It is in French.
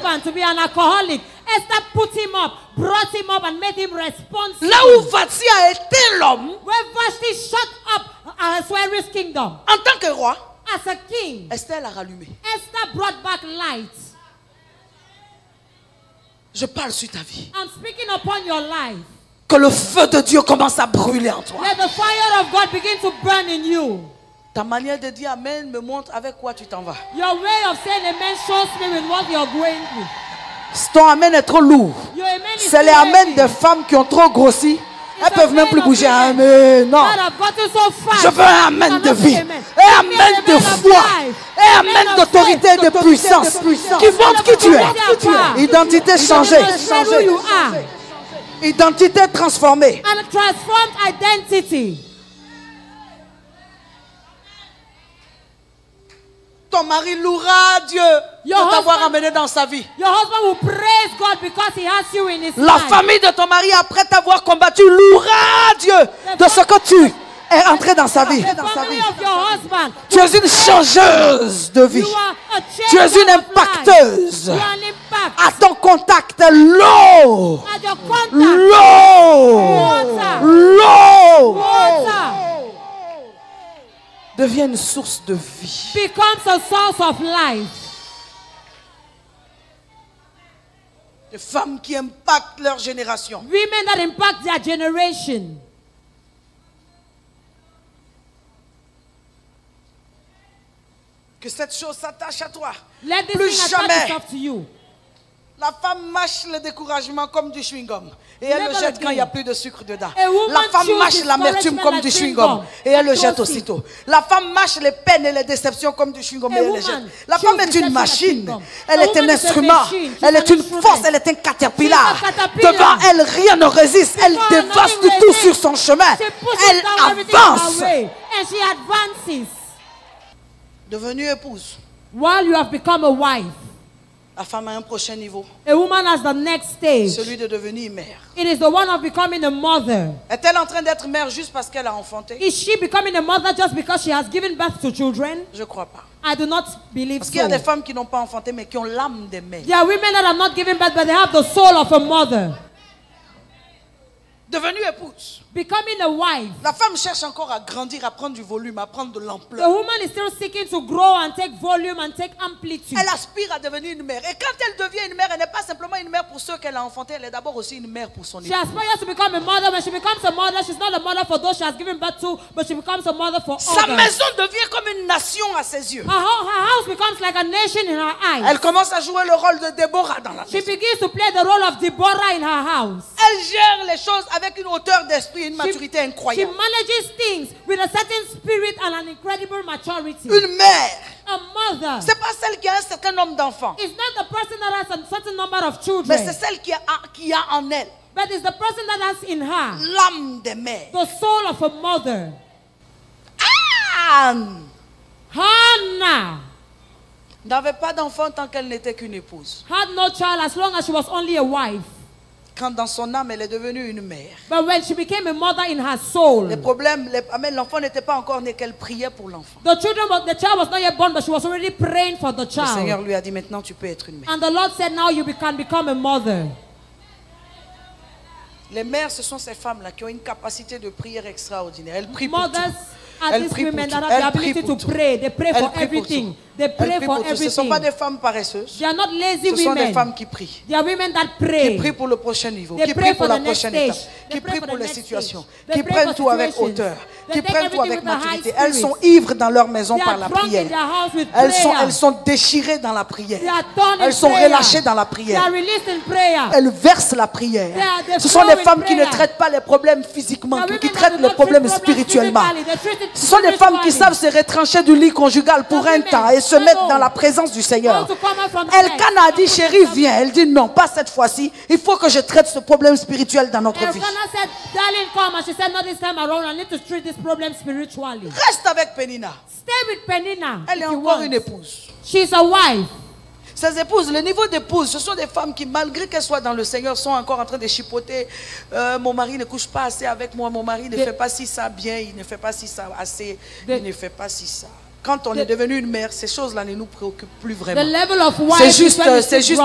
husband to be an alcoholic. Esther put him up, brought him up, and made him responsible. Là où Vasti a été l'homme, Where Vashti shut up Ahasuerus' kingdom, en tant que roi, as a king, Esther l'a rallumé. Esther brought back light. Je parle sur ta vie. I'm speaking upon your life. Que le feu de Dieu commence à brûler en toi. Let the fire of God begin to burn in you. Ta manière de dire amen me montre avec quoi tu t'en vas. Your way of saying amen shows me with what you're going through. Ton amen est trop lourd. Your amen is C'est les too amens heavy. des femmes qui ont trop grossi. Elles It's peuvent a même plus amen bouger. of women Amen. Non. that have gotten so fast. Je veux un amen You de cannot vie. say amen. Un Give me amen an de amen of foi. life. Un Amen amen of d'autorité et de faith. puissance. Qui montre qui tu es. Identité changée. Demonstrate who you are. Identité transformée. And a transformed identity. Ton mari louera Dieu Your de t'avoir husband- amené dans sa vie. Your husband will praise God because he has you in his La life. famille de ton mari, après t'avoir combattu, louera Dieu de ce que tu es entré dans sa vie. The family of your husband. Tu es une changeuse de vie. You are a Tu es changer une of life. impacteuse. You are an impact. À ton contact, l'eau. At your contact. L'eau. Water. L'eau Water devient une source de vie. becomes a source of life. Des femmes qui impactent leur génération. Women that impact their generation. Que cette chose s'attache à toi. Let this Plus thing attach jamais. itself to you. La femme mâche le découragement comme du chewing-gum. Et elle le Never jette quand il n'y a again. plus de sucre dedans. A woman La femme chews mâche l'amertume discouragement comme like du chewing chewing-gum. gum Et elle le and jette toast it. aussitôt. La femme mâche les peines et les déceptions comme du chewing-gum. Et A elle les woman jette. La chews femme est deception une like machine. chewing-gum. Elle A est un woman is a instrument. machine. She's Elle est an une instrument. force. Elle est un caterpillar. She's a caterpillar. Devant elle, rien ne résiste. Elle Before her, dévaste nothing tout resists. sur son chemin. She pushes Elle down everything in her avance. way, and she advances. Devenue épouse. While you have become a wife, La femme a un prochain niveau. a woman has the next stage. Celui de devenir mère. It is the one of becoming a mother. Est-elle en train d'être mère juste parce qu'elle a enfanté? Is she becoming a mother just because she has given birth to children? Je ne crois pas. I do not believe Parce qu'il y a so. des femmes qui n'ont pas enfanté mais qui ont l'âme des mères. There are women that have not given birth, but they have the soul of a mother. Devenue épouse. Becoming a wife. La femme cherche encore à grandir, à prendre du volume, à prendre de The l'ampleur. woman is still seeking to grow and take volume and take amplitude. Elle aspire à devenir une mère. Et quand elle devient une mère, elle n'est pas simplement une mère pour ceux qu'elle a enfantés, elle est d'abord aussi une mère pour son She époux. aspires to become a mother. When she becomes a mother, she's not a mother for those she has given birth to, but she becomes a mother for Sa others. maison devient comme une nation à ses yeux. Her house becomes like a nation in her eyes. Elle commence à jouer le rôle de Déborah dans la She maison. begins to play the role of Deborah in her house. Elle gère les choses avec une hauteur d'esprit et une maturité She incroyable. manages things with a certain spirit and an incredible maturity. Une mère, A mother c'est pas celle qui a un certain nombre d'enfants, is not the person that has a certain number of mais children, c'est celle qui a en elle but is the person that has in her l'âme des mères. the soul of a mother. Anne Hannah n'avait pas d'enfant tant qu'elle n'était qu'une épouse. had no child as long as she was only a wife. Quand dans son âme, elle est devenue une mère. But when she became a mother in her soul, Les problèmes, l'enfant n'était pas encore né qu'elle priait pour l'enfant. the child was not yet born, but she was already praying for the Le Seigneur child. lui a dit, maintenant tu peux être une mère. And the Lord said, now you can become a mother. Les mères, ce sont ces femmes-là qui ont une capacité de prière extraordinaire. Elles prient pour tout. Mothers are Elles these prient pour women tout. that have Elles the prient ability pour to tout. pray. They pray Elles for prient pour everything. tout. They Elles pray prient for pour tout. Ce ne sont pas everything. des femmes paresseuses. They are not lazy Ce sont des women. femmes qui prient. They are women that Qui pray. prient pour le prochain niveau, They qui pray prient pour for la the next prochaine stage. étape, They qui pray prient for pour the les next situations, stage. qui They pray prennent for tout avec situations. hauteur, They qui take prennent tout everything avec with a high maturité. Elles spirit. sont ivres dans leur maison They par are la drunk in prière. their house with Elles prayer. sont déchirées dans la prière. They are torn in Elles sont prayer. relâchées dans la They prière. are released in prayer. Elles versent la prière. They Ce sont flow des in femmes qui ne prayer. traitent pas les problèmes physiquement, They are qui women that traitent do les not treat problèmes problems spirituellement. physically. They treat it Ce sont des femmes qui spiritually. savent se retrancher du lit conjugal pour The un women temps et se that mettre know dans la présence du Seigneur. how to come out from the Elkanah a dit, sex. chérie, viens. Elle dit, non, pas cette fois-ci. Il faut que je traite ce problème spirituel dans notre vie. Elkanah said, darling, come. And she said, not this time around. I need to treat this problem spiritually. Reste avec Pénina. Stay with Penina. Elle est if you encore want. une épouse. She's a wife. Ces épouses, le niveau d'épouse, ce sont des femmes qui, malgré qu'elles soient dans le Seigneur, sont encore en train de chipoter. Mon mari ne couche pas assez avec moi. Mon mari ne fait pas si ça bien. Il ne fait pas si ça assez. Il ne fait pas si ça. Quand on est devenu une mère, ces choses-là ne nous préoccupent plus vraiment. The level of wife C'est is juste, when it's c'est juste